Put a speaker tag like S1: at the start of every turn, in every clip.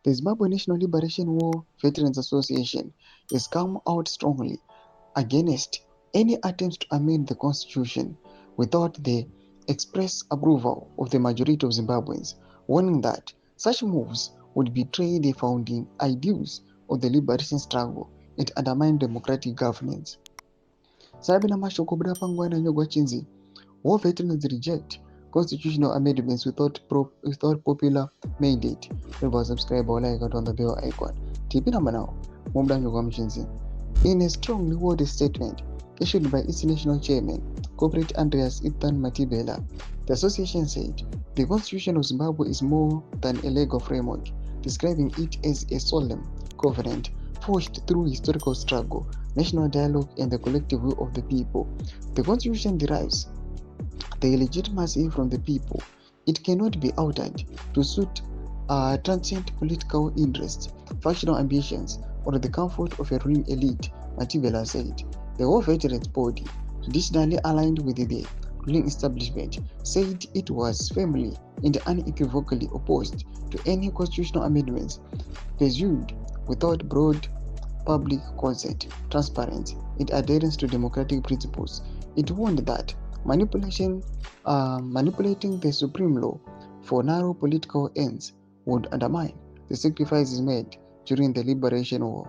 S1: The Zimbabwe National Liberation War Veterans Association has come out strongly against any attempts to amend the constitution without the express approval of the majority of Zimbabweans, warning that such moves would betray the founding ideals of the liberation struggle and undermine democratic governance. Sabina mashoko kubuda panguva inonyogwa chinzi war veterans reject constitutional amendments without popular mandate. Remember, subscribe or like on the bell icon. Tipina manao, mumdanyogwa mchinzi. In a strongly worded statement issued by its national chairman, Corporate Andreas Ethan Matibela, the association said the Constitution of Zimbabwe is more than a legal framework, describing it as a solemn covenant forged through historical struggle, national dialogue, and the collective will of the people. The Constitution derives the legitimacy from the people. It cannot be altered to suit transient political interests, factional ambitions, or the comfort of a ruling elite, Matibela said. The War Veterans Body, traditionally aligned with the ruling establishment, said it was firmly and unequivocally opposed to any constitutional amendments pursued without broad public consent, transparency, and adherence to democratic principles. It warned that manipulating the supreme law for narrow political ends would undermine the sacrifices made during the Liberation War.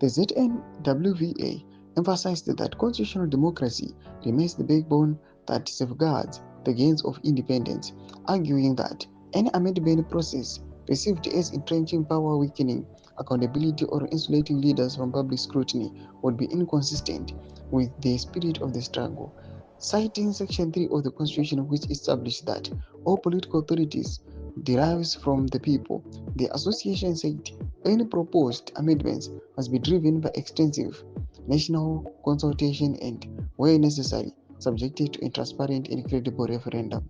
S1: The ZNWVA emphasized that constitutional democracy remains the backbone that safeguards the gains of independence, arguing that any amendment process perceived as entrenching power, weakening accountability, or insulating leaders from public scrutiny would be inconsistent with the spirit of the struggle. Citing Section 3 of the Constitution, which established that all political authorities derives from the people, the association said any proposed amendments must be driven by extensive national consultation and, where necessary, subjected to a transparent and credible referendum.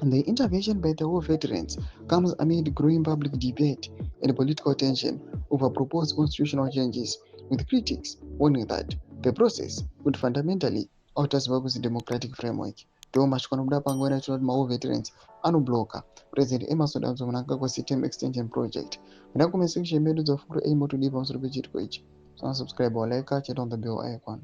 S1: And the intervention by the war veterans comes amid growing public debate and political tension over proposed constitutional changes, with critics warning that the process would fundamentally alter Zimbabwe's democratic framework. Though mashikwana pangwena chinoti mawo veterans anobloka President Emerson Mnangagwa system extension project. Muna comment section medu dzofundo aim to pamusoro pechiriko ichi. So subscribe or like, check on the bell icon.